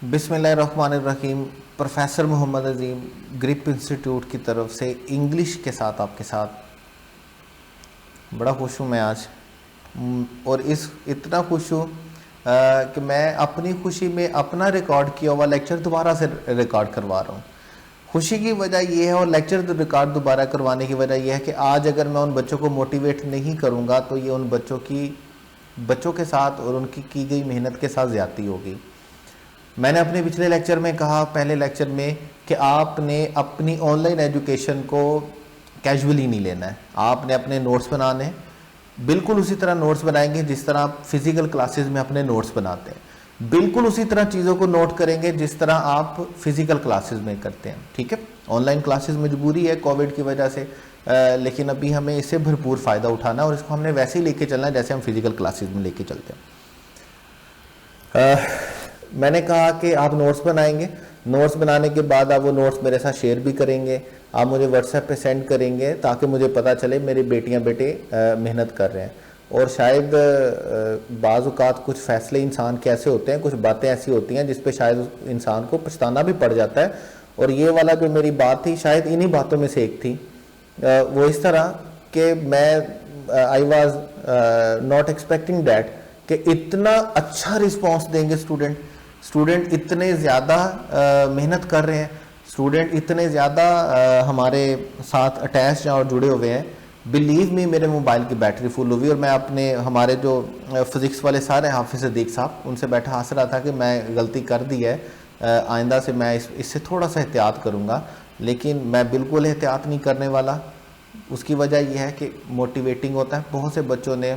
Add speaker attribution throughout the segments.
Speaker 1: बिस्मिल्लाहिर्रहमानिर्रहीम। प्रोफेसर मोहम्मद अजीम grip institute की तरफ से इंग्लिश के साथ आपके साथ बड़ा खुश हूँ मैं आज। और इतना खुश हूँ कि मैं अपनी खुशी में अपना रिकॉर्ड किया हुआ लेक्चर दोबारा से रिकॉर्ड करवा रहा हूँ। खुशी की वजह यह है और लेक्चर रिकॉर्ड दोबारा करवाने की वजह यह है कि आज अगर मैं उन बच्चों को मोटिवेट नहीं करूँगा तो ये उन बच्चों के साथ और उनकी की गई मेहनत के साथ ज़्यादती होगी। मैंने अपने पिछले लेक्चर में कहा, पहले लेक्चर में, कि आपने अपनी ऑनलाइन एजुकेशन को कैजुअली नहीं लेना है। आपने अपने नोट्स बनाने हैं, बिल्कुल उसी तरह नोट्स बनाएंगे जिस तरह आप फिजिकल क्लासेस में अपने नोट्स बनाते हैं। बिल्कुल उसी तरह चीज़ों को नोट करेंगे जिस तरह आप फिजिकल क्लासेस में करते हैं। ठीक है, ऑनलाइन क्लासेस मजबूरी है कोविड की वजह से, लेकिन अभी हमें इससे भरपूर फ़ायदा उठाना है और इसको हमने वैसे ही लेके चलना है जैसे हम फिजिकल क्लासेस में लेके चलते हैं। मैंने कहा कि आप नोट्स बनाएंगे, नोट्स बनाने के बाद आप वो नोट्स मेरे साथ शेयर भी करेंगे, आप मुझे व्हाट्सएप पे सेंड करेंगे ताकि मुझे पता चले मेरी बेटियां बेटे मेहनत कर रहे हैं। और शायद बाज़ औक़ात कुछ फ़ैसले इंसान के ऐसे होते हैं, कुछ बातें ऐसी होती हैं जिस पे शायद इंसान को पछताना भी पड़ जाता है। और ये वाला जो मेरी बात थी शायद इन्हीं बातों में से एक थी। वो इस तरह कि मैं I was not expecting that कि इतना अच्छा रिस्पॉन्स देंगे स्टूडेंट इतने ज़्यादा मेहनत कर रहे हैं, स्टूडेंट इतने ज़्यादा हमारे साथ अटैच और जुड़े हुए हैं। बिलीव मी, मेरे मोबाइल की बैटरी फुल हुई और मैं हमारे जो फिज़िक्स वाले सर हैं हाफिज़ सदीक साहब, उनसे बैठा हंस रहा था कि मैं गलती कर दी है, आइंदा से मैं इससे थोड़ा सा एहतियात करूँगा। लेकिन मैं बिल्कुल एहतियात नहीं करने वाला। उसकी वजह यह है कि मोटिवेटिंग होता है। बहुत से बच्चों ने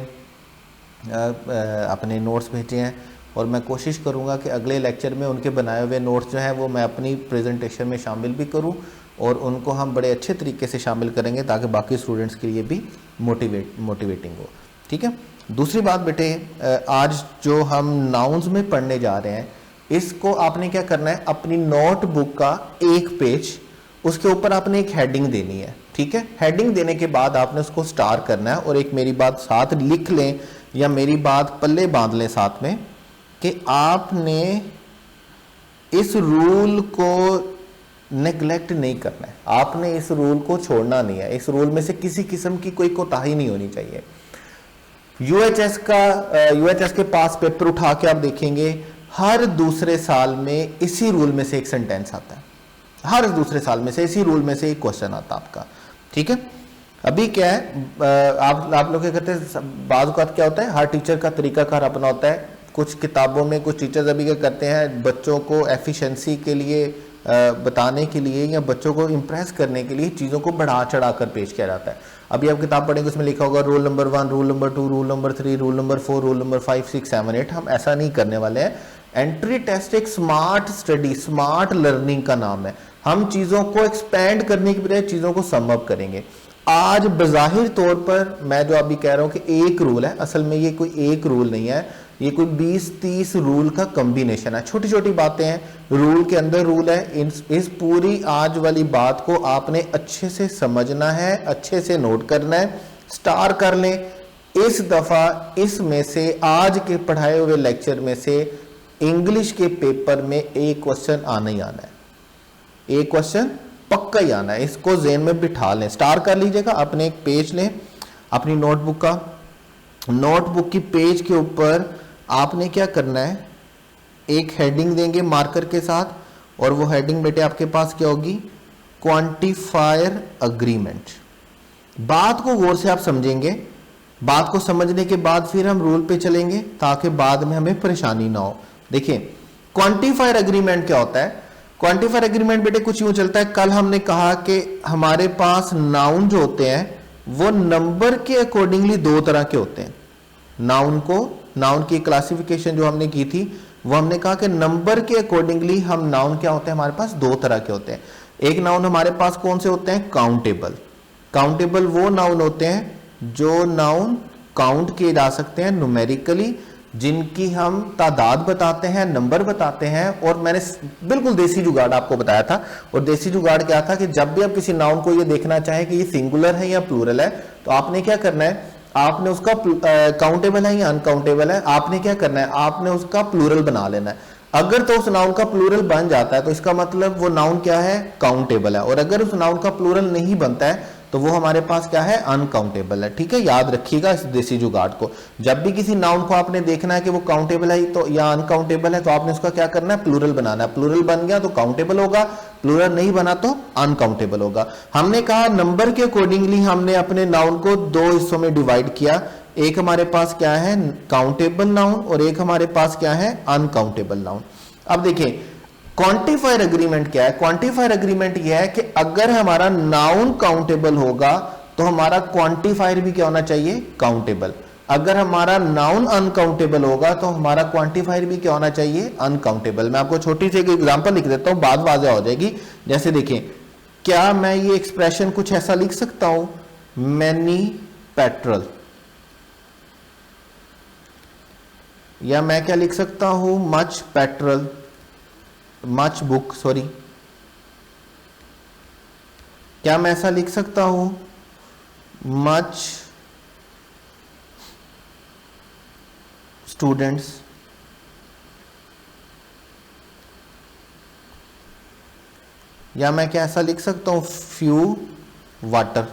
Speaker 1: अपने नोट्स भेजे हैं और मैं कोशिश करूंगा कि अगले लेक्चर में उनके बनाए हुए नोट्स जो हैं वो मैं अपनी प्रेजेंटेशन में शामिल भी करूं और उनको हम बड़े अच्छे तरीके से शामिल करेंगे ताकि बाकी स्टूडेंट्स के लिए भी मोटिवेटिंग हो। ठीक है। दूसरी बात बेटे, आज जो हम नाउन्स में पढ़ने जा रहे हैं, इसको आपने क्या करना है, अपनी नोटबुक का एक पेज, उसके ऊपर आपने एक हेडिंग देनी है। ठीक है, हेडिंग देने के बाद आपने उसको स्टार करना है और एक मेरी बात साथ लिख लें या मेरी बात पल्ले बांध लें साथ में कि आपने इस रूल को नेग्लेक्ट नहीं करना है, आपने इस रूल को छोड़ना नहीं है। इस रूल में से किसी किस्म की कोई कोताही नहीं होनी चाहिए। यूएचएस के पास पेपर उठा के आप देखेंगे, हर दूसरे साल में इसी रूल में से एक सेंटेंस आता है, हर दूसरे साल में से इसी रूल में से एक क्वेश्चन आता है आपका। ठीक है, अभी क्या है, आप लोग क्या करते हैं, बाज़ औक़ात क्या होता है, हर टीचर का तरीकाकार अपना होता है। कुछ किताबों में कुछ टीचर्स अभी क्या करते हैं, बच्चों को एफिशिएंसी के लिए बताने के लिए या बच्चों को इम्प्रेस करने के लिए चीज़ों को बढ़ा चढ़ा कर पेश किया जाता है। अभी आप किताब पढ़ेंगे उसमें लिखा होगा rule number 1, rule number 2, rule number 3, rule number 4, rule number 5, 6, 7, 8। हम ऐसा नहीं करने वाले हैं। एंट्री टेस्ट एक स्मार्ट स्टडी, स्मार्ट लर्निंग का नाम है। हम चीज़ों को एक्सपैंड करने की बजाय चीज़ों को सम अप करेंगे। आज बज़ाहिर तौर पर मैं जो अभी कह रहा हूं कि एक रूल है, असल में ये कोई एक रूल नहीं है, ये कोई 20-30 रूल का कॉम्बिनेशन है। छोटी छोटी बातें हैं, रूल के अंदर रूल है। इस पूरी आज वाली बात को आपने अच्छे से समझना है, अच्छे से नोट करना है। स्टार कर लें। इस दफा इसमें से आज के पढ़ाए हुए लेक्चर में से इंग्लिश के पेपर में एक क्वेश्चन आना ही आना है, एक क्वेश्चन पक्का ही आना है। इसको ज़हन में बिठा लें, स्टार कर लीजिएगा। अपने एक पेज लें, अपनी नोटबुक का, नोटबुक की पेज के ऊपर आपने क्या करना है, एक हेडिंग देंगे मार्कर के साथ और वो हेडिंग बेटे आपके पास क्या होगी, क्वांटिफायर अग्रीमेंट। बात को गौर से आप समझेंगे, बात को समझने के बाद फिर हम रूल पे चलेंगे ताकि बाद में हमें परेशानी ना हो। देखिए, क्वांटिफायर अग्रीमेंट क्या होता है। क्वांटिफायर एग्रीमेंट बेटे कुछ यूं चलता है। कल हमने कहा कि हमारे पास नाउन जो होते हैं वो नंबर के अकॉर्डिंगली दो तरह के होते हैं। नाउन की क्लासिफिकेशन जो हमने की थी वो हमने कहा कि नंबर के अकॉर्डिंगली हम नाउन क्या होते हैं, हमारे पास दो तरह के होते हैं। एक नाउन हमारे पास कौन से होते हैं, काउंटेबल। काउंटेबल वो नाउन होते हैं जो नाउन काउंट किए जा सकते हैं न्यूमेरिकली, जिनकी हम तादाद बताते हैं, नंबर बताते हैं। और मैंने बिल्कुल देसी जुगाड़ आपको बताया था, और देसी जुगाड़ क्या था कि जब भी आप किसी नाउन को ये देखना चाहें कि ये सिंगुलर है या प्लूरल है, तो आपने क्या करना है, आपने उसका काउंटेबल है या अनकाउंटेबल है, आपने क्या करना है, आपने उसका प्लूरल बना लेना है। अगर तो उस नाउन का प्लूरल बन जाता है तो इसका मतलब वो नाउन क्या है, काउंटेबल है, और अगर उस नाउन का प्लूरल नहीं बनता है तो वो हमारे पास क्या है, अनकाउंटेबल है। ठीक है, याद रखिएगा इस देसी जुगाड़ को। जब भी किसी नाउन को आपने देखना है कि वो काउंटेबल है तो या अनकाउंटेबल है, तो आपने उसका क्या करना है, प्लूरल बनाना है। प्लूरल बन गया तो काउंटेबल होगा, प्लूरल नहीं बना तो अनकाउंटेबल होगा। हमने कहा नंबर के अकॉर्डिंगली हमने अपने नाउन को दो हिस्सों में डिवाइड किया। एक हमारे पास क्या है, काउंटेबल नाउन, और एक हमारे पास क्या है, अनकाउंटेबल नाउन। अब देखिए क्वांटिफायर एग्रीमेंट क्या है। क्वांटिफायर एग्रीमेंट यह है कि अगर हमारा नाउन काउंटेबल होगा तो हमारा क्वांटिफायर भी क्या होना चाहिए, काउंटेबल। अगर हमारा नाउन अनकाउंटेबल होगा तो हमारा क्वांटिफायर भी क्या होना चाहिए, अनकाउंटेबल। मैं आपको छोटी सी एक एग्जांपल लिख देता हूं, बात वाज़ेह हो जाएगी। जैसे देखिए, क्या मैं ये एक्सप्रेशन कुछ ऐसा लिख सकता हूं, मैनी पेट्रोल, या मैं क्या लिख सकता हूं, much petrol, much book, sorry, क्या मैं ऐसा लिख सकता हूं, मच स्टूडेंट्स, या मैं क्या ऐसा लिख सकता हूं, फ्यू वाटर।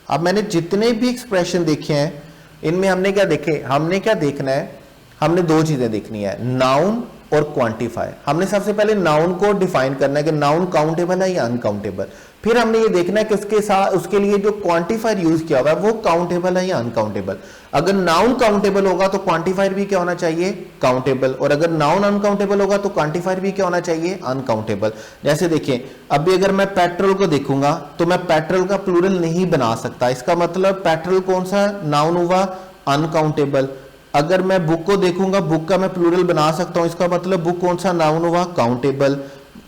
Speaker 1: अब मैंने जितने भी एक्सप्रेशन देखे हैं इनमें हमने क्या देखे, हमने क्या देखना है, हमने दो चीजें देखनी है, नाउन और क्वांटिफायर। हमने सबसे पहले नाउन को डिफाइन करना है कि नाउन काउंटेबल है या अनकाउंटेबल। फिर हमने ये देखना है कि उसके साथ उसके लिए जो क्वांटिफायर यूज किया हुआ है वो काउंटेबल है या अनकाउंटेबल। अगर नाउन काउंटेबल होगा तो क्वांटिफायर भी क्या होना चाहिए, काउंटेबल, और अगर नाउन अनकाउंटेबल होगा तो क्वांटिफायर भी क्या होना चाहिए, अनकाउंटेबल। जैसे देखिए, अभी अगर मैं पेट्रोल को देखूंगा तो मैं पेट्रोल का प्लूरल नहीं बना सकता, इसका मतलब पेट्रोल कौन सा नाउन हुआ, अनकाउंटेबल। अगर मैं बुक को देखूंगा, बुक का मैं प्लूरल बना सकता हूं, इसका मतलब बुक कौन सा नाउन हुआ, काउंटेबल।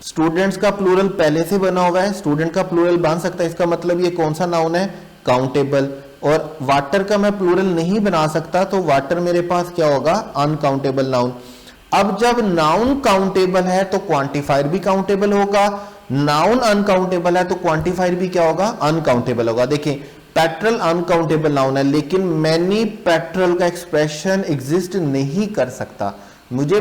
Speaker 1: स्टूडेंट्स का प्लूरल पहले से बना हुआ है, स्टूडेंट का प्लूरल बन सकता है, इसका मतलब ये कौन सा नाउन है, काउंटेबल। और वाटर का मैं प्लूरल नहीं बना सकता तो वाटर मेरे पास क्या होगा, अनकाउंटेबल नाउन। अब जब नाउन काउंटेबल है तो क्वांटिफायर भी काउंटेबल होगा, नाउन अनकाउंटेबल है तो क्वांटिफायर भी क्या होगा, अनकाउंटेबल होगा। देखिए, पेट्रोल अनकाउंटेबल नाउन है, लेकिन मैनी पेट्रोल का एक्सप्रेशन एग्जिस्ट नहीं कर सकता। मुझे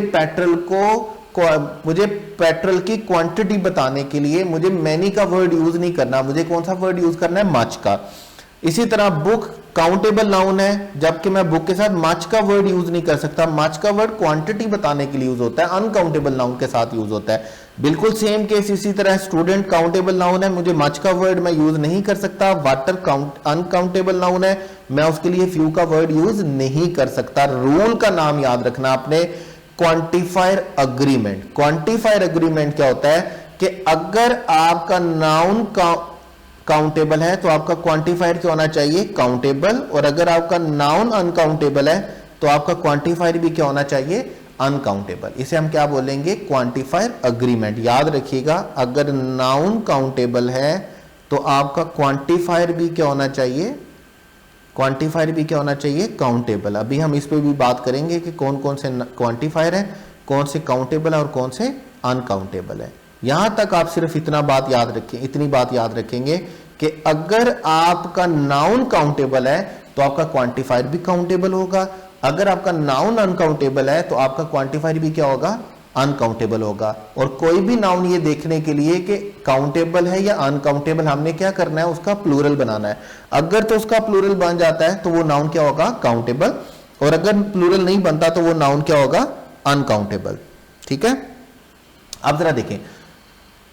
Speaker 1: पेट्रोल की क्वांटिटी बताने के लिए मुझे मैनी का वर्ड यूज नहीं करना, मुझे कौन सा वर्ड यूज करना है, मच का। इसी तरह बुक काउंटेबल नाउन है, जबकि मैं बुक के साथ मच का वर्ड यूज नहीं कर सकता। मच का वर्ड क्वांटिटी बताने के लिए यूज होता है, अनकाउंटेबल नाउन के साथ यूज होता है। बिल्कुल सेम केस इसी तरह स्टूडेंट काउंटेबल नाउन है, मुझे मच का वर्ड मैं यूज नहीं कर सकता। वाटर अनकाउंटेबल नाउन है, मैं उसके लिए फ्यू का वर्ड यूज नहीं कर सकता। रूल का नाम याद रखना आपने, क्वांटिफायर अग्रीमेंट। क्वांटिफायर अग्रीमेंट क्या होता है कि अगर आपका नाउन काउंटेबल है तो आपका क्वांटिफायर क्या होना चाहिए, काउंटेबल, और अगर आपका नाउन अनकाउंटेबल है तो आपका क्वांटिफायर भी क्या होना चाहिए, अनकाउंटेबल। इसे हम क्या बोलेंगे, क्वांटिफायर अग्रीमेंट। याद रखिएगा, अगर नाउन काउंटेबल है तो आपका क्वांटिफायर भी क्या होना चाहिए, क्वांटिफायर भी क्या होना चाहिए, काउंटेबल। अभी हम इस पे भी बात करेंगे कि कौन कौन से क्वांटिफायर है, कौन से काउंटेबल है और कौन से अनकाउंटेबल है। यहां तक आप सिर्फ इतना बात याद रखें, इतनी बात याद रखेंगे कि अगर आपका नाउन काउंटेबल है तो आपका क्वांटिफायर भी काउंटेबल होगा, अगर आपका नाउन अनकाउंटेबल है तो आपका क्वांटिफायर भी क्या होगा, अनकाउंटेबल होगा। और कोई भी नाउन ये देखने के लिए कि काउंटेबल है या अनकाउंटेबल, हमने क्या करना है, उसका प्लूरल बनाना है। अगर तो उसका प्लूरल बन जाता है तो वो नाउन क्या होगा, काउंटेबल, और अगर प्लूरल नहीं बनता तो वो नाउन क्या होगा, अनकाउंटेबल। ठीक है, अब जरा देखें,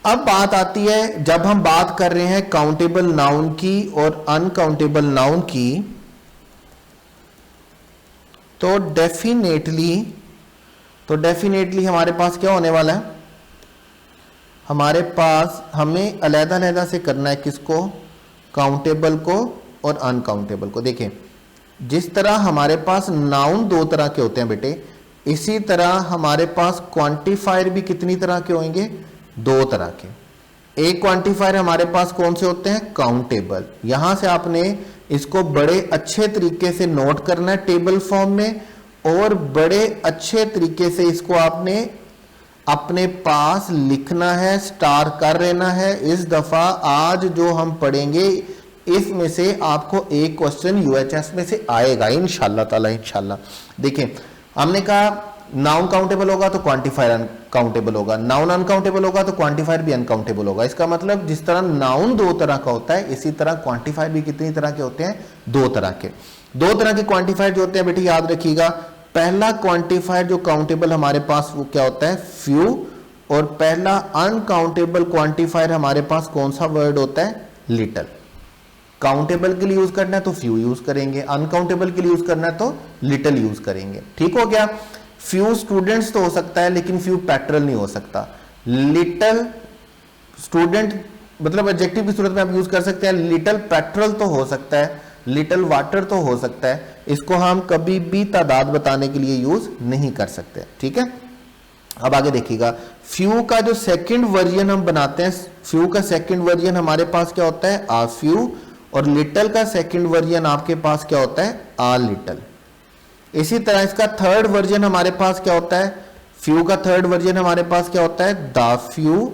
Speaker 1: अब बात आती है जब हम बात कर रहे हैं काउंटेबल नाउन की और अनकाउंटेबल नाउन की, तो डेफिनेटली हमारे पास क्या होने वाला है, हमारे पास हमें अलग-अलग से करना है, किसको, काउंटेबल को और अनकाउंटेबल को। देखें, जिस तरह हमारे पास नाउन दो तरह के होते हैं बेटे, इसी तरह हमारे पास क्वांटिफायर भी कितनी तरह के होंगे, दो तरह के। एक क्वांटिफायर हमारे पास कौन से होते हैं, काउंटेबल। यहां से आपने इसको बड़े अच्छे तरीके से नोट करना है टेबल फॉर्म में, और बड़े अच्छे तरीके से इसको आपने अपने पास लिखना है, स्टार कर लेना है। इस दफा आज जो हम पढ़ेंगे इसमें से आपको एक क्वेश्चन यूएचएस में से आएगा इंशाल्लाह ताला, इंशाल्लाह। देखिए हमने कहा नाउन काउंटेबल होगा तो क्वांटिफायर अनकाउंटेबल होगा, नाउन अनकाउंटेबल होगा तो क्वांटिफायर भी अनकाउंटेबल होगा। इसका मतलब जिस तरह नाउन दो तरह का होता है, इसी तरह क्वांटिफायर भी कितनी तरह के होते हैं, दो तरह के। दो तरह के क्वांटिफायर जो होते हैं बेटे याद रखिएगा, पहला क्वांटिफायर जो काउंटेबल हमारे पास वो क्या होता है, फ्यू, और पहला अनकाउंटेबल क्वांटिफायर हमारे पास कौन सा वर्ड होता है, लिटल। काउंटेबल के लिए यूज करना है तो फ्यू यूज करेंगे, अनकाउंटेबल के लिए यूज करना है तो लिटल यूज करेंगे। ठीक हो गया। फ्यू स्टूडेंट्स तो हो सकता है लेकिन फ्यू पेट्रोल नहीं हो सकता। लिटल स्टूडेंट मतलब एडजेक्टिव की सूरत में आप यूज कर सकते हैं, लिटल पेट्रोल तो हो सकता है, लिटल वाटर तो हो सकता है। इसको हम कभी भी तादाद बताने के लिए यूज नहीं कर सकते। ठीक है, अब आगे देखिएगा, फ्यू का जो सेकंड वर्जन हम बनाते हैं, फ्यू का सेकंड वर्जन हमारे पास क्या होता है, आ फ्यू, और लिटल का सेकंड वर्जन आपके पास क्या होता है, आ लिटल। इसी तरह इसका थर्ड वर्जन हमारे पास क्या होता है, फ्यू का थर्ड वर्जन हमारे पास क्या होता है, दा फ्यू,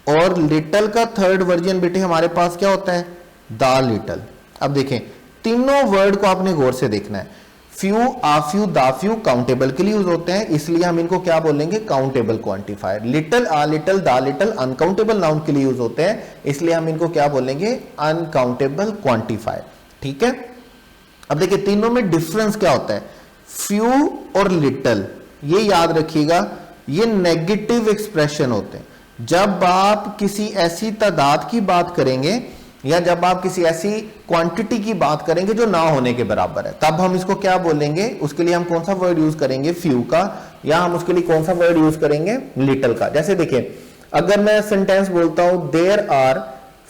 Speaker 1: और लिटल का थर्ड वर्जन बेटे हमारे पास क्या होता है, दा लिटल। अब देखें तीनों वर्ड को आपने गौर से देखना है। फ्यू, आ फ्यू, दा फ्यू काउंटेबल के लिए यूज होते हैं, इसलिए हम इनको क्या बोलेंगे, countable quantifier. Little, a little, दा लिटल अनकाउंटेबल नाउन के लिए यूज होते हैं, इसलिए हम इनको क्या बोलेंगे, अनकाउंटेबल क्वांटिफायर। ठीक है, अब देखिए तीनों में डिफरेंस क्या होता है, फ्यू और लिटल, ये याद रखिएगा, ये नेगेटिव एक्सप्रेशन होते हैं। जब आप किसी ऐसी तादाद की बात करेंगे या जब आप किसी ऐसी क्वांटिटी की बात करेंगे जो ना होने के बराबर है, तब हम इसको क्या बोलेंगे, उसके लिए हम कौन सा वर्ड यूज करेंगे, फ्यू का, या हम उसके लिए कौन सा वर्ड यूज करेंगे, लिटल का। जैसे देखिए अगर मैं सेंटेंस बोलता हूं, there are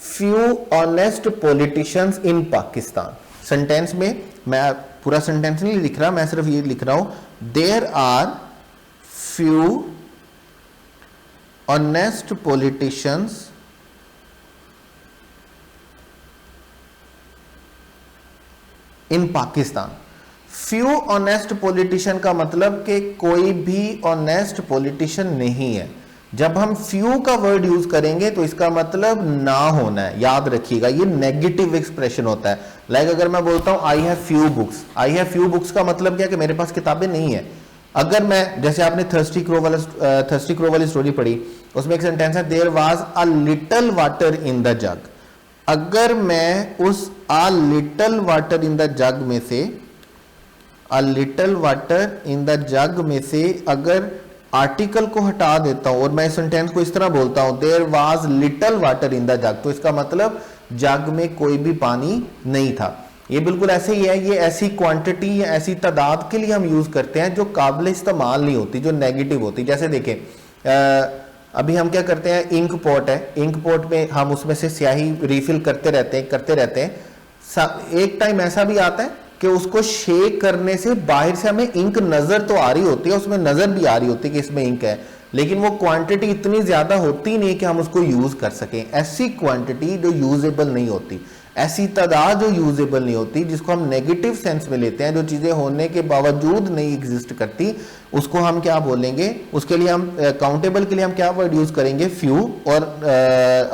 Speaker 1: few honest politicians in Pakistan, sentence में मैं पूरा सेंटेंस नहीं लिख रहा, मैं सिर्फ ये लिख रहा हूं, there are few honest politicians in Pakistan. Few honest politician का मतलब कि कोई भी ऑनेस्ट पॉलिटिशियन नहीं है। जब हम फ्यू का वर्ड यूज करेंगे तो इसका मतलब ना होना है, याद रखिएगा, ये नेगेटिव एक्सप्रेशन होता है। लाइक अगर मैं बोलता हूं I have few books, I have few books का मतलब क्या है कि मेरे पास किताबें नहीं है। अगर मैं, जैसे आपने थर्स्टी क्रो वाली स्टोरी पढ़ी, उसमें एक सेंटेंस है, there was a little water in the jug. अगर मैं उस a little water in the jug में से, a little water in the jug में से अगर आर्टिकल को हटा देता हूं और मैं इस सेंटेंस को इस तरह बोलता हूं, there was little water in the jug, तो इसका मतलब जग में कोई भी पानी नहीं था। ये बिल्कुल ऐसे ही है, ये ऐसी क्वांटिटी या ऐसी तादाद के लिए हम यूज करते हैं जो काबिल इस्तेमाल नहीं होती, जो नेगेटिव होती। जैसे देखें अभी हम क्या करते हैं, इंक पॉट है, इंक पॉट में हम उसमें से स्याही रिफिल करते रहते हैं। एक टाइम ऐसा भी आता है कि उसको शेक करने से बाहर से हमें इंक नजर तो आ रही होती है, उसमें नजर भी आ रही होती है कि इसमें इंक है, लेकिन वो क्वांटिटी इतनी ज्यादा होती नहीं कि हम उसको यूज कर सकें। ऐसी क्वांटिटी जो यूजेबल नहीं होती, ऐसी तादाद जो यूजेबल नहीं होती, जिसको हम नेगेटिव सेंस में लेते हैं, जो चीजें होने के बावजूद नहीं एग्जिस्ट करती, उसको हम क्या बोलेंगे, उसके लिए हम काउंटेबल के लिए हम क्या वर्ड यूज करेंगे, फ्यू, और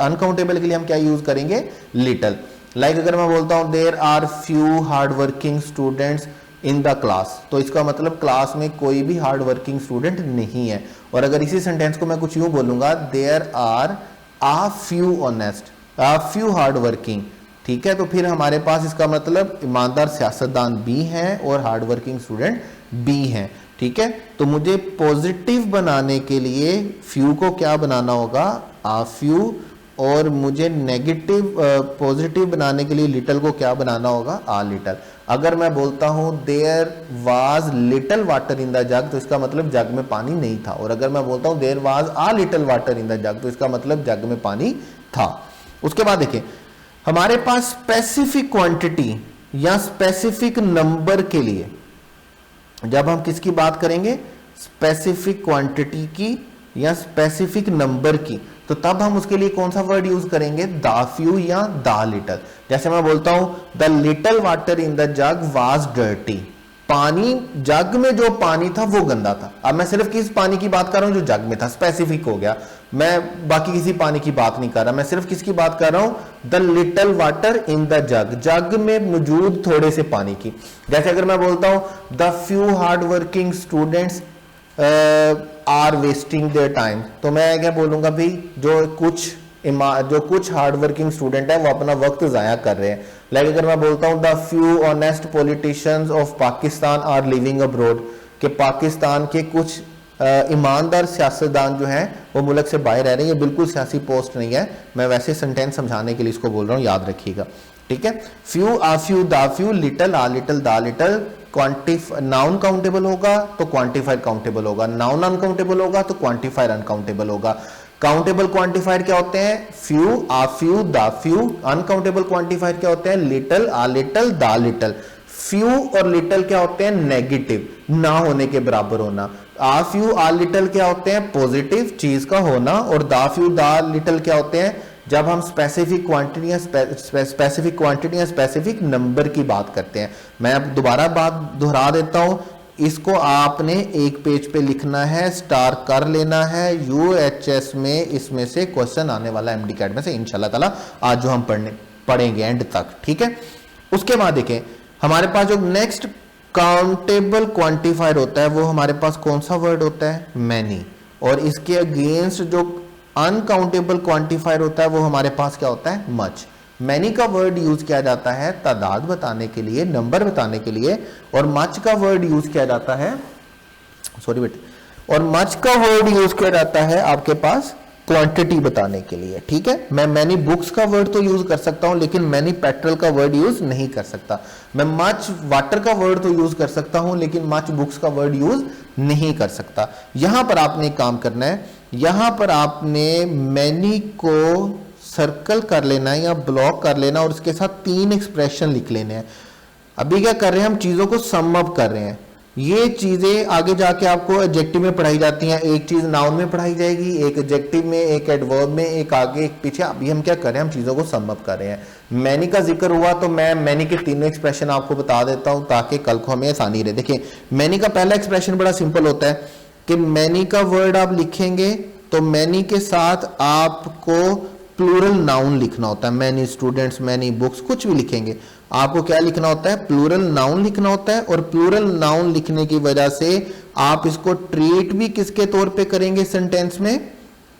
Speaker 1: अनकाउंटेबल के लिए हम क्या यूज करेंगे, लिटल। लाइक अगर मैं बोलता हूं there are few hard working students in the class, तो इसका मतलब क्लास में कोई भी हार्ड वर्किंग स्टूडेंट नहीं है। और अगर इसी सेंटेंस को मैं कुछ यूं बोलूंगा, there are a few honest, a few hard working, ठीक है, तो फिर हमारे पास इसका मतलब ईमानदार सियासतदान भी हैं और हार्ड वर्किंग स्टूडेंट भी हैं। ठीक है, तो मुझे पॉजिटिव बनाने के लिए फ्यू को क्या बनाना होगा, आ फ्यू, और मुझे नेगेटिव पॉजिटिव बनाने के लिए लिटल को क्या बनाना होगा, आ लिटल। अगर मैं बोलता हूं there was little water in the jug, तो इसका मतलब जग में पानी नहीं था। और अगर मैं बोलता हूं there was a little water in the jug, तो इसका मतलब जग में पानी था। उसके बाद देखिए हमारे पास स्पेसिफिक क्वांटिटी या स्पेसिफिक नंबर के लिए जब हम किसकी बात करेंगे, स्पेसिफिक क्वांटिटी की या स्पेसिफिक नंबर की, तो तब हम उसके लिए कौन सा वर्ड यूज करेंगे, दा फ्यू या दा लिटल। जैसे मैं बोलता हूं the little water in the jug was dirty, पानी, जग में जो पानी था वो गंदा था। अब मैं सिर्फ किस पानी की बात कर रहा हूं, जो जग में था, स्पेसिफिक हो गया, मैं बाकी किसी पानी की बात नहीं कर रहा, मैं सिर्फ किसकी बात कर रहा हूं, the little water in the jug, jug में मौजूद थोड़े से पानी की। जैसे अगर मैं बोलता हूं the few hard working students are wasting their time, तो मैं क्या बोलूंगा भाई, जो कुछ हार्ड वर्किंग स्टूडेंट है वो अपना वक्त जाया कर रहे हैं। लाइक अगर मैं बोलता हूं the few honest politicians of Pakistan are living abroad, कि पाकिस्तान के कुछ ईमानदार सियासतदान जो हैं वो मुल्क से बाहर रह रहे हैं। ये बिल्कुल सियासी पोस्ट नहीं है, मैं वैसे सेंटेंस समझाने के लिए इसको बोल रहा हूं, याद रखिएगा, ठीक है। Few, uh few, the few, little, a little, the little, noun countable होगा तो क्वांटिफायर काउंटेबल होगा, नाउन अनकाउंटेबल होगा तो क्वांटिफायर अनकाउंटेबल होगा। काउंटेबल क्वांटिफायर क्या होते हैं, few, uh few, the few. Uncountable quantifier क्या होते हैं, little, a little, the little. Few और लिटल क्या होते हैं, नेगेटिव, ना होने के बराबर होना। आ फ्यू, आ लिटल क्या होते हैं, पॉजिटिव, चीज का होना। और द फ्यू, द लिटल क्या होते हैं, जब हम स्पेसिफिक क्वांटिटी या स्पेसिफिक नंबर की बात करते हैं। मैं अब दोबारा बात दोहरा देता हूं, इसको आपने एक पेज पे लिखना है, स्टार कर लेना है, यूएचएस में इसमें से क्वेश्चन आने वाला एमडी कैट में से इंशाल्लाह ताला, आज जो हम पढ़ेंगे एंड तक, ठीक है। उसके बाद देखें हमारे पास जो नेक्स्ट काउंटेबल क्वांटिफायर होता है वो हमारे पास कौन सा वर्ड होता है, मैनी। और इसके अगेंस्ट जो अनकाउंटेबल क्वांटिफायर होता है वो हमारे पास क्या होता है, मच। मैनी का वर्ड यूज किया जाता है तादाद बताने के लिए, नंबर बताने के लिए, और मच का वर्ड यूज किया जाता है, सॉरी बेटे, और मच का वर्ड यूज किया जाता है आपके पास क्वांटिटी बताने के लिए, ठीक है। मैं मैनी बुक्स का वर्ड तो यूज कर सकता हूं लेकिन मैनी पेट्रोल का वर्ड यूज नहीं कर सकता। मैं मच वाटर का वर्ड तो यूज कर सकता हूं लेकिन मच बुक्स का वर्ड यूज नहीं कर सकता। यहां पर आपने एक काम करना है, यहां पर आपने मैनी को सर्कल कर लेना है या ब्लॉक कर लेना और उसके साथ 3 एक्सप्रेशन लिख लेने हैं। अभी क्या कर रहे हैं, हम चीजों को सम अप कर रहे हैं। ये चीजें आगे जाके आपको एडजेक्टिव में पढ़ाई जाती हैं, एक चीज नाउन में पढ़ाई जाएगी, एक एडजेक्टिव में, एक एडवर्ब में, एक आगे एक पीछे। अभी हम क्या कर रहे हैं, हम चीजों को सम अप कर रहे हैं। मैनी का जिक्र हुआ तो मैं मैनी के 3 एक्सप्रेशन आपको बता देता हूं ताकि कल को हमें आसानी रहे। देखिए मैनी का पहला एक्सप्रेशन बड़ा सिंपल होता है कि मैनी का वर्ड आप लिखेंगे तो मैनी के साथ आपको प्लूरल नाउन लिखना होता है। मैनी स्टूडेंट्स, मैनी बुक्स, कुछ भी लिखेंगे आपको क्या लिखना होता है, प्लूरल नाउन लिखना होता है। और प्लूरल नाउन लिखने की वजह से आप इसको ट्रीट भी किसके तौर पे करेंगे सेंटेंस में,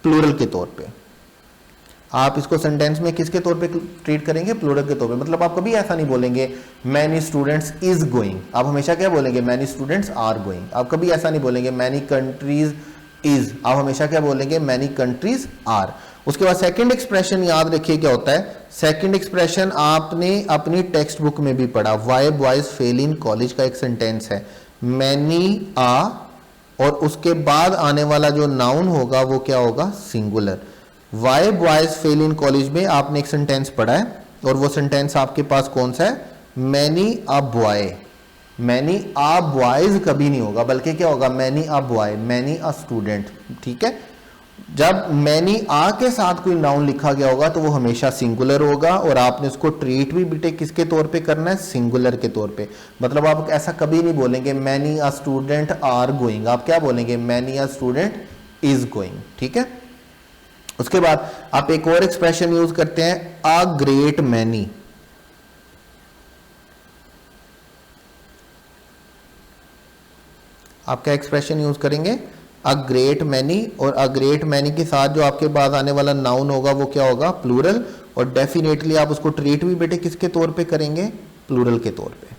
Speaker 1: प्लूरल के तौर पे। आप इसको सेंटेंस में किसके तौर पे ट्रीट करेंगे, प्लूरल के तौर पे। मतलब आप कभी ऐसा नहीं बोलेंगे मैनी स्टूडेंट्स इज गोइंग, आप हमेशा क्या बोलेंगे, मैनी स्टूडेंट्स आर गोइंग। आप कभी ऐसा नहीं बोलेंगे मैनी कंट्रीज इज, आप हमेशा क्या बोलेंगे, मैनी कंट्रीज आर। उसके बाद सेकंड एक्सप्रेशन याद रखिए क्या होता है। सेकंड एक्सप्रेशन आपने अपनी टेक्स्ट बुक में भी पढ़ा, why boys fail in college का एक सेंटेंस है, मैनी आ, और उसके बाद आने वाला जो नाउन होगा वो क्या होगा, singular. Why boys fail in college में आपने एक सेंटेंस पढ़ा है और वो सेंटेंस आपके पास कौन सा है, many a boy. Many a boys कभी नहीं होगा, बल्कि क्या होगा, many a boy, many a student, ठीक है। जब मैनी आ के साथ कोई नाउन लिखा गया होगा तो वो हमेशा सिंगुलर होगा और आपने उसको ट्रीट भी बेटे किसके तौर पे करना है, सिंगुलर के तौर पे। मतलब आप ऐसा कभी नहीं बोलेंगे many a student are going, आप क्या बोलेंगे, many a student is going, ठीक है। उसके बाद आप एक और एक्सप्रेशन यूज करते हैं, अ ग्रेट मैनी। आप क्या एक्सप्रेशन यूज करेंगे, अ ग्रेट मैनी, और अ ग्रेट मैनी के साथ जो आपके पास आने वाला नाउन होगा वो क्या होगा, प्लूरल। और डेफिनेटली आप उसको ट्रीट भी बेटे किसके तौर पे करेंगे, प्लूरल के तौर पे,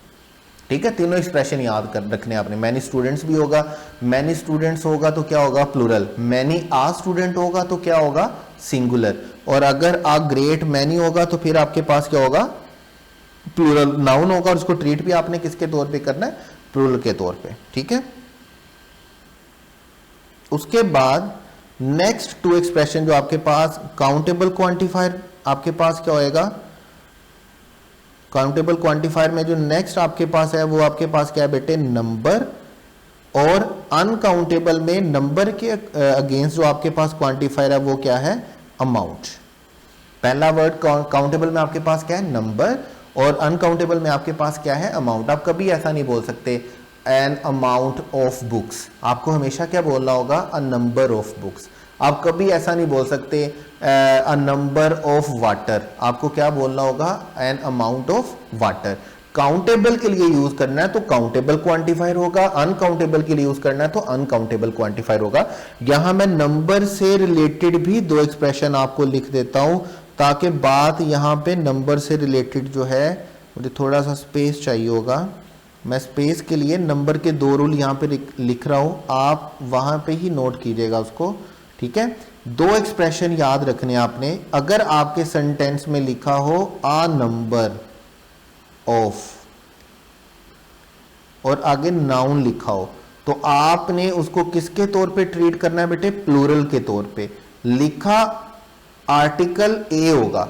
Speaker 1: ठीक है। तीनों एक्सप्रेशन याद कर रखने आपने। मैनी स्टूडेंट्स भी होगा, मैनी स्टूडेंट्स होगा तो क्या होगा, प्लूरल। मैनी आ स्टूडेंट होगा तो क्या होगा, सिंगुलर। और अगर अ ग्रेट मैनी होगा तो फिर आपके पास क्या होगा, प्लूरल नाउन होगा और उसको ट्रीट भी आपने किसके तौर पे करना है, प्लूरल के तौर पे, ठीक है। उसके बाद नेक्स्ट 2 एक्सप्रेशन जो आपके पास, काउंटेबल क्वांटिफायर आपके पास क्या होएगा, काउंटेबल क्वांटिफायर में जो नेक्स्ट आपके पास है वो आपके पास क्या है बेटे, नंबर। और अनकाउंटेबल में नंबर के अगेंस्ट जो आपके पास क्वांटिफायर है वो क्या है, अमाउंट। पहला वर्ड काउंटेबल में आपके पास क्या है, नंबर, और अनकाउंटेबल में आपके पास क्या है, अमाउंट। आप कभी ऐसा नहीं बोल सकते एन अमाउंट ऑफ बुक्स, आपको हमेशा क्या बोलना होगा, अ नंबर ऑफ बुक्स। आप कभी ऐसा नहीं बोल सकते अ नंबर ऑफ वाटर, आपको क्या बोलना होगा, an amount of water. Countable के लिए यूज करना है तो काउंटेबल क्वांटिफायर होगा, अनकाउंटेबल के लिए यूज करना है तो अनकाउंटेबल क्वांटिफायर होगा। यहां मैं नंबर से रिलेटेड भी दो एक्सप्रेशन आपको लिख देता हूं, ताकि बात यहां पे नंबर से रिलेटेड जो है, मुझे थोड़ा सा स्पेस चाहिए होगा, मैं स्पेस के लिए नंबर के दो रूल यहां पे लिख रहा हूं, आप वहां पे ही नोट कीजिएगा उसको, ठीक है। दो एक्सप्रेशन याद रखने आपने, अगर आपके सेंटेंस में लिखा हो आ नंबर ऑफ और आगे नाउन लिखा हो, तो आपने उसको किसके तौर पे ट्रीट करना है बेटे, प्लूरल के तौर पे। लिखा आर्टिकल ए होगा,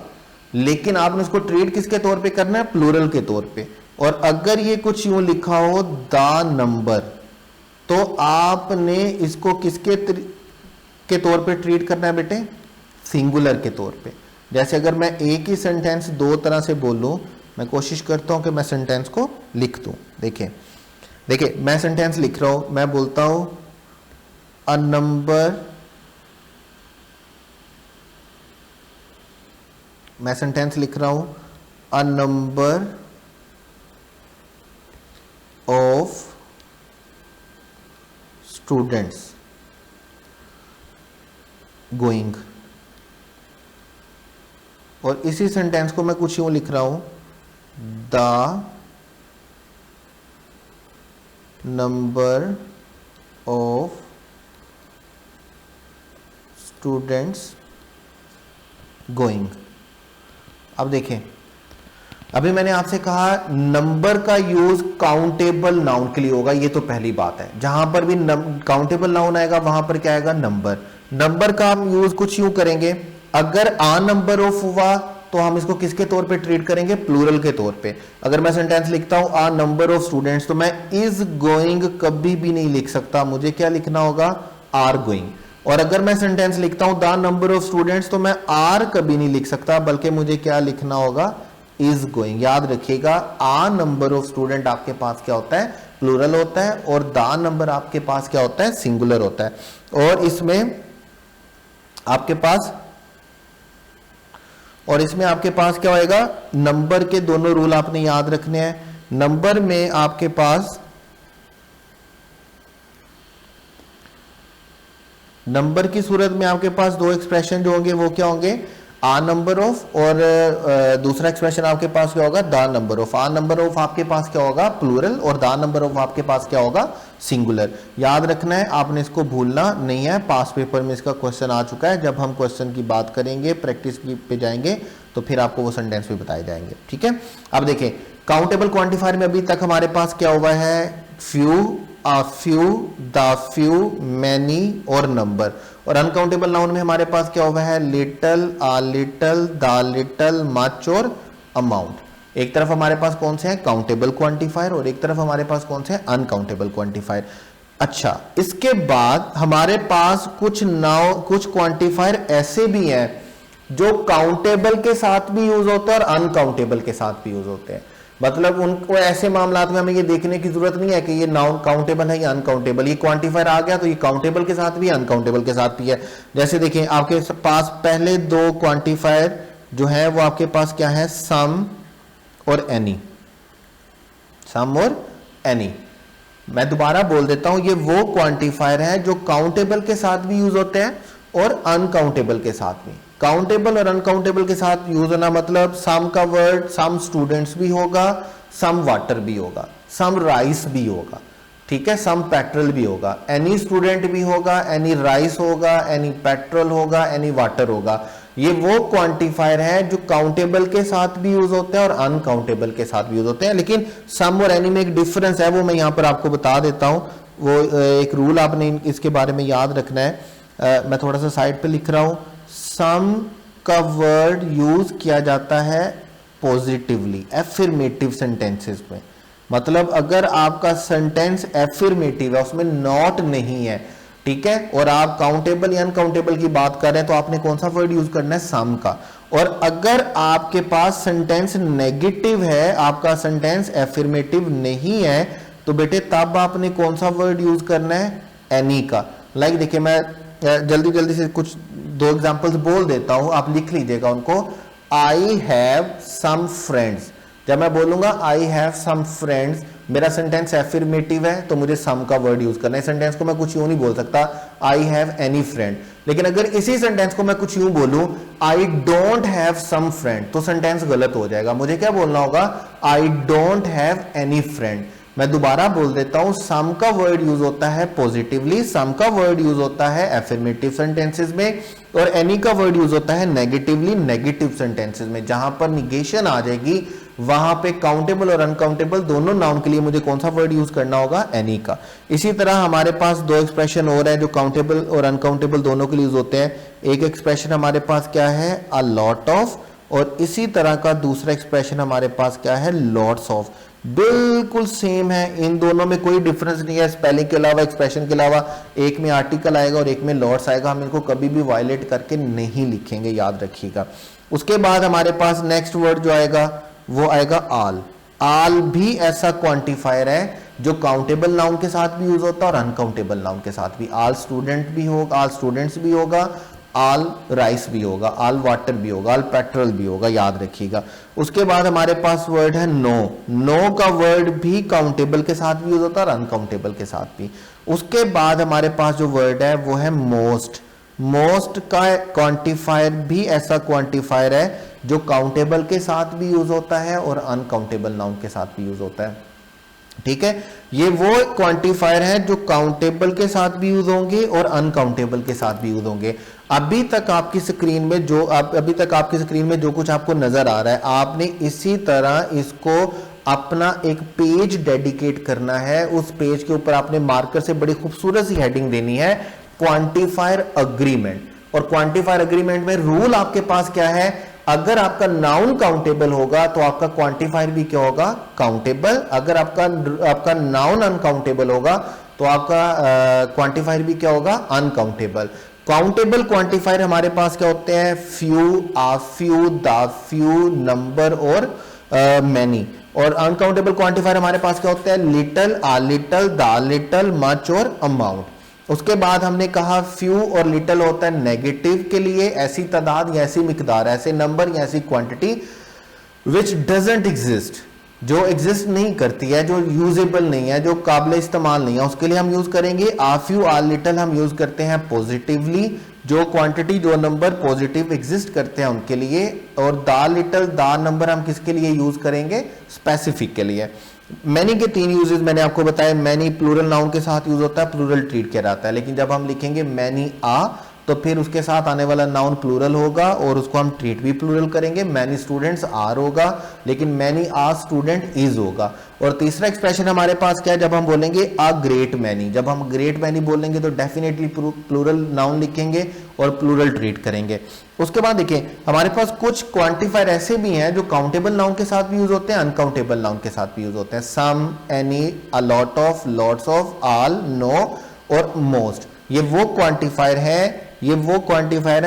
Speaker 1: लेकिन आपने उसको ट्रीट किसके तौर पे करना है, प्लूरल के तौर पे। और अगर ये कुछ यूं लिखा हो द नंबर, तो आपने इसको किसके के तौर पे ट्रीट करना है बेटे, सिंगुलर के तौर पे। जैसे अगर मैं एक ही सेंटेंस दो तरह से बोलूं, मैं कोशिश करता हूं कि मैं सेंटेंस को लिख दूं। देखिए मैं सेंटेंस लिख रहा हूं, मैं बोलता हूं अ नंबर, मैं सेंटेंस लिख रहा हूं a number of students going, और इसी सेंटेंस को मैं कुछ यूं लिख रहा हूं, the number of students going. अब देखें, अभी मैंने आपसे कहा नंबर का यूज काउंटेबल नाउन के लिए होगा, ये तो पहली बात है। जहां पर भी काउंटेबल नाउन आएगा वहां पर क्या आएगा, नंबर। नंबर का हम यूज कुछ यूं करेंगे, अगर आ नंबर ऑफ हुआ तो हम इसको किसके तौर पे ट्रीट करेंगे, प्लूरल के तौर पे। अगर मैं सेंटेंस लिखता हूं आ नंबर ऑफ स्टूडेंट्स, तो मैं इज गोइंग कभी भी नहीं लिख सकता, मुझे क्या लिखना होगा, आर गोइंग। और अगर मैं सेंटेंस लिखता हूं द नंबर ऑफ स्टूडेंट्स, तो मैं आर कभी नहीं लिख सकता, बल्कि मुझे क्या लिखना होगा, इज गोइंग। याद रखिएगा, आ नंबर ऑफ स्टूडेंट आपके पास क्या होता है, प्लूरल होता है, और द नंबर आपके पास क्या होता है, सिंगुलर होता है। और इसमें आपके पास क्या होएगा, नंबर के दोनों रूल आपने याद रखने हैं। नंबर में आपके पास नंबर की सूरत में आपके पास दो एक्सप्रेशन जो होंगे वो क्या होंगे, आ नंबर ऑफ, और दूसरा एक्सप्रेशन आपके पास क्या होगा, the number of. A number of आपके पास क्या होगा, प्लूरल, और द नंबर ऑफ आपके पास क्या होगा, सिंगुलर। याद रखना है, आपने इसको भूलना नहीं है, पास पेपर में इसका क्वेश्चन आ चुका है। जब हम क्वेश्चन की बात करेंगे, प्रैक्टिस पे जाएंगे, तो फिर आपको वो सेंटेंस भी बताए जाएंगे, ठीक है। अब देखें, काउंटेबल क्वांटिफायर में अभी तक हमारे पास क्या हुआ है, few, a few, the few, many और नंबर। और अनकाउंटेबल नाउन में हमारे पास क्या हुआ है, little, a little, the little, much और अमाउंट। एक तरफ हमारे पास कौन से हैं, काउंटेबल क्वांटिफायर, और एक तरफ हमारे पास कौन से हैं, अनकाउंटेबल क्वांटिफायर। अच्छा, इसके बाद हमारे पास कुछ क्वांटिफायर ऐसे भी हैं जो काउंटेबल के साथ भी यूज होते हैं और अनकाउंटेबल के साथ भी यूज होते हैं। मतलब उनको ऐसे मामलात में हमें ये देखने की जरूरत नहीं है कि ये नाउन काउंटेबल है या अनकाउंटेबल, ये क्वांटिफायर आ गया तो ये काउंटेबल के साथ भी अनकाउंटेबल के साथ भी है। जैसे देखिए, आपके पास पहले दो क्वांटिफायर जो है वो आपके पास क्या है, सम और एनी। सम और एनी, मैं दोबारा बोल देता हूं, ये वो क्वांटिफायर है जो काउंटेबल के साथ भी यूज होते हैं और अनकाउंटेबल के साथ भी। काउंटेबल और अनकाउंटेबल के साथ यूज होना मतलब सम का वर्ड सम स्टूडेंट्स भी होगा, सम वाटर भी होगा, सम राइस भी होगा, ठीक है, सम पेट्रोल भी होगा, एनी स्टूडेंट भी होगा, एनी राइस होगा, एनी पेट्रोल होगा, एनी वाटर होगा। ये वो क्वांटिफायर है जो काउंटेबल के साथ भी यूज होते हैं और अनकाउंटेबल के साथ भी यूज होते हैं। लेकिन सम और एनी में एक डिफरेंस है, वो मैं यहां पर आपको बता देता हूं। वो एक रूल आपने इसके बारे में याद रखना है। मैं थोड़ा सा साइड पे लिख रहा हूं, सम का वर्ड यूज किया जाता है पॉजिटिवली, एफर्मेटिव सेंटेंसेस में। मतलब अगर आपका सेंटेंस एफर्मेटिव है, उसमें नॉट नहीं है, ठीक है, और आप काउंटेबल या अनकाउंटेबल की बात कर रहे हैं, तो आपने कौन सा वर्ड यूज करना है, सम का। और अगर आपके पास सेंटेंस नेगेटिव है, आपका सेंटेंस एफर्मेटिव नहीं है, तो बेटे तब आपने कौन सा वर्ड यूज करना है, एनी का। लाइक देखिए मैं जल्दी जल्दी से कुछ 2 एग्जांपल्स बोल देता हूं, आप लिख लीजिएगा उनको। आई हैव सम फ्रेंड्स, जब मैं बोलूंगा आई हैव सम फ्रेंड्स, मेरा सेंटेंस एफर्मेटिव है तो मुझे सम का वर्ड यूज करना है। सेंटेंस को मैं कुछ यूं नहीं बोल सकता आई हैव एनी फ्रेंड, लेकिन अगर इसी सेंटेंस को मैं कुछ यूं बोलूं I don't have some friend, तो सेंटेंस गलत हो जाएगा। मुझे क्या बोलना होगा, I don't have any friend. मैं दोबारा बोल देता हूं, सम का वर्ड यूज होता है पॉजिटिवली, सम का वर्ड यूज होता है एफर्मेटिव सेंटेंसेस में, और एनी का वर्ड यूज होता है नेगेटिवली नेगेटिव सेंटेंसेस में। जहां पर निगेशन आ जाएगी वहां पे काउंटेबल और अनकाउंटेबल दोनों नाउन के लिए मुझे कौन सा वर्ड यूज करना होगा, एनी का। इसी तरह हमारे पास 2 एक्सप्रेशन और है जो काउंटेबल और अनकाउंटेबल दोनों के लिए यूज होते हैं। एक एक्सप्रेशन हमारे पास क्या है, अ लॉट ऑफ, और इसी तरह का दूसरा एक्सप्रेशन हमारे पास क्या है, लॉट्स ऑफ। बिल्कुल सेम है, इन दोनों में कोई डिफरेंस नहीं है। स्पेलिंग के अलावा, एक्सप्रेशन के अलावा, एक में आर्टिकल आएगा और एक में लॉट्स आएगा। हम इनको कभी भी वायलेट करके नहीं लिखेंगे, याद रखिएगा। उसके बाद हमारे पास नेक्स्ट वर्ड जो आएगा वो आएगा आल। आल भी ऐसा क्वांटिफायर है जो काउंटेबल नाउन के साथ भी यूज होता है और अनकाउंटेबल नाउन के साथ भी। आल स्टूडेंट भी होगा, आल स्टूडेंट्स भी होगा, आल राइस भी होगा, आल वाटर भी होगा, आल पेट्रोल भी होगा, याद रखिएगा। उसके बाद हमारे पास वर्ड है नो। नो का वर्ड भी काउंटेबल के साथ भी यूज होता है और अनकाउंटेबल के साथ भी। उसके बाद हमारे पास जो वर्ड है वो है मोस्ट। मोस्ट का क्वांटिफायर भी ऐसा क्वांटिफायर है जो काउंटेबल के साथ भी यूज होता है और अनकाउंटेबल नाउन के साथ भी यूज होता है। ठीक है, ये वो क्वांटिफायर है जो काउंटेबल के साथ भी यूज होंगे और अनकाउंटेबल के साथ भी यूज होंगे। अभी तक आपकी स्क्रीन में जो कुछ आपको नजर आ रहा है, आपने इसी तरह इसको अपना एक पेज डेडिकेट करना है। उस पेज के ऊपर आपने मार्कर से बड़ी खूबसूरत सी हेडिंग देनी है, क्वांटिफायर अग्रीमेंट। और क्वांटिफायर अग्रीमेंट में रूल आपके पास क्या है, अगर आपका नाउन काउंटेबल होगा तो आपका क्वांटिफायर भी क्या होगा, काउंटेबल। अगर आपका नाउन अनकाउंटेबल होगा तो आपका क्वांटिफायर भी क्या होगा, अनकाउंटेबल। काउंटेबल क्वांटिफायर हमारे पास क्या होते हैं, few, uh few, the few, number और मैनी। और अनकाउंटेबल क्वांटिफायर हमारे पास क्या होते हैं, little, a little, the little, much और अमाउंट। उसके बाद हमने कहा फ्यू और लिटल होता है नेगेटिव के लिए, ऐसी तादाद या ऐसी मिकदार, ऐसे नंबर या ऐसी क्वांटिटी विच डजंट एग्जिस्ट, जो एग्जिस्ट नहीं करती है, जो यूजेबल नहीं है, जो काबिल इस्तेमाल नहीं है, उसके लिए हम यूज करेंगे आ फ्यू, आ लिटल हम यूज करते हैं पॉजिटिवली, जो क्वांटिटी जो नंबर पॉजिटिव एग्जिस्ट करते हैं उनके लिए। और दा लिटल, दा नंबर हम किसके लिए यूज करेंगे, स्पेसिफिक के लिए। मैनी के 3 यूजेस मैंने आपको बताया। मैनी प्लूरल नाउन के साथ यूज होता है, प्लूरल ट्रीट किया जाता है, लेकिन जब हम लिखेंगे मैनी आ तो फिर उसके साथ आने वाला नाउन प्लूरल होगा और उसको हम ट्रीट भी प्लूरल करेंगे। मैनी स्टूडेंट्स आर होगा, लेकिन मैनी आर स्टूडेंट इज होगा। और तीसरा एक्सप्रेशन हमारे पास क्या है, जब हम बोलेंगे अ ग्रेट मैनी, जब हम ग्रेट मैनी बोलेंगे तो डेफिनेटली प्लूरल नाउन लिखेंगे और प्लूरल ट्रीट करेंगे। उसके बाद देखिए हमारे पास कुछ क्वांटिफायर ऐसे भी हैं जो काउंटेबल नाउन के साथ भी यूज होते हैं, अनकाउंटेबल नाउन के साथ भी यूज होते हैं। Some, any, a lot of, lots of, all, no और मोस्ट। ये वो क्वांटिफायर है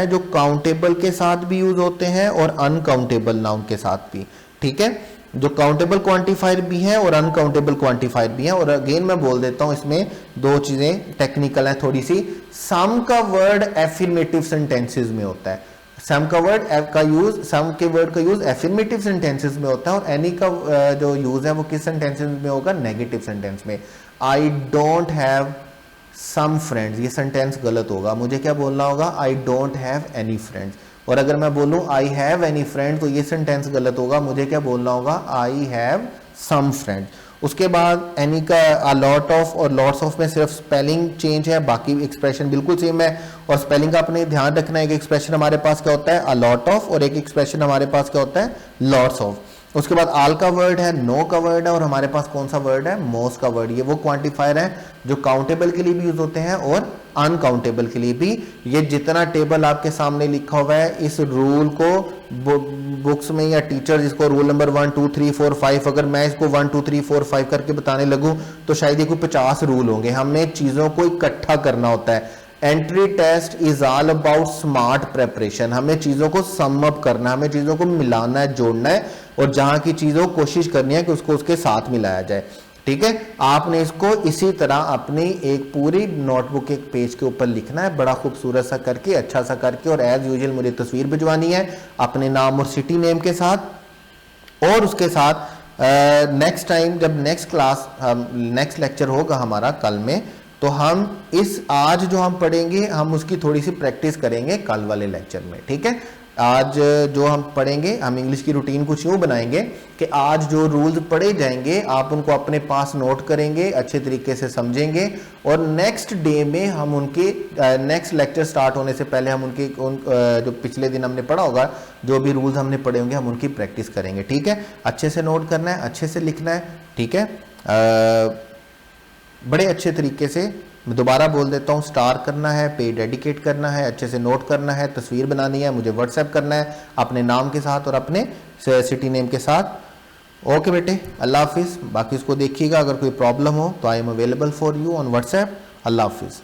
Speaker 1: जो काउंटेबल के साथ भी यूज होते हैं और अनकाउंटेबल नाउन के साथ भी। ठीक है, जो काउंटेबल क्वांटिफायर भी है और अनकाउंटेबल क्वांटिफायर भी है। और अगेन मैं बोल देता हूं, इसमें 2 चीजें टेक्निकल है थोड़ी सी। सम का वर्ड एफर्मेटिव सेंटेंसेस में होता है, सम के वर्ड का यूज एफर्मेटिव सेंटेंसेस में होता है, और एनी का जो यूज है वो किस सेंटेंसेस में होगा, नेगेटिव सेंटेंस में। I don't have some friends, ये सेंटेंस गलत होगा, मुझे क्या बोलना होगा, I don't have any friends. और अगर मैं बोलूं आई हैव एनी फ्रेंड तो ये सेंटेंस गलत होगा, मुझे क्या बोलना होगा, आई हैव सम फ्रेंड। उसके बाद एनी का अ लॉट ऑफ और लॉट्स ऑफ में सिर्फ स्पेलिंग चेंज है, बाकी एक्सप्रेशन बिल्कुल सेम है। और स्पेलिंग का अपने ध्यान रखना है, एक एक्सप्रेशन हमारे पास क्या होता है, अ लॉट ऑफ, और एक एक्सप्रेशन हमारे पास क्या होता है, लॉट्स ऑफ। उसके बाद आल का वर्ड है, नो का वर्ड है, और हमारे पास कौन सा वर्ड है, मोस्ट का वर्ड। ये वो क्वांटिफायर है जो काउंटेबल के लिए भी यूज होते हैं और अनकाउंटेबल के लिए भी। ये जितना टेबल आपके सामने लिखा हुआ है, इस रूल को बुक्स में या टीचर जिसको रूल नंबर 1 2 3 4 5, अगर मैं इसको 1 2 3 4 5 करके बताने लगूं तो शायद ये कोई 50 रूल होंगे। हमें चीजों को इकट्ठा करना होता है। Entry test is all about smart preparation. हमें चीजों को सम अप करना है, हमें चीजों को मिलाना है, जोड़ना है, और जहां की चीजों को कोशिश करनी है कि उसको उसके साथ मिलाया जाए। ठीक है। आपने इसको इसी तरह अपनी एक पूरी नोटबुक एक पेज के ऊपर लिखना है, बड़ा खूबसूरत सा करके, अच्छा सा करके, और एज यूजुअल मुझे तस्वीर भिजवानी है अपने नाम और सिटी नेम के साथ। और उसके साथ नेक्स्ट टाइम जब नेक्स्ट क्लास नेक्स्ट लेक्चर होगा हमारा कल में, तो हम इस आज जो हम पढ़ेंगे हम उसकी थोड़ी सी प्रैक्टिस करेंगे कल वाले लेक्चर में, ठीक है। आज जो हम पढ़ेंगे, हम इंग्लिश की रूटीन कुछ यूँ बनाएंगे कि आज जो रूल्स पढ़े जाएंगे आप उनको अपने पास नोट करेंगे, अच्छे तरीके से समझेंगे, और नेक्स्ट डे में हम उनके नेक्स्ट लेक्चर स्टार्ट होने से पहले हम उनके जो पिछले दिन हमने पढ़ा होगा, जो भी रूल्स हमने पढ़े होंगे हम उनकी प्रैक्टिस करेंगे, ठीक है। अच्छे से नोट करना है, अच्छे से लिखना है, ठीक है। बड़े अच्छे तरीके से मैं दोबारा बोल देता हूँ, स्टार करना है, पेज डेडिकेट करना है, अच्छे से नोट करना है, तस्वीर बनानी है, मुझे व्हाट्सएप करना है अपने नाम के साथ और अपने सिटी नेम के साथ। ओके बेटे, अल्लाह हाफिज़। बाकी इसको देखिएगा, अगर कोई प्रॉब्लम हो तो I am available for you on WhatsApp. अल्लाह हाफिज़।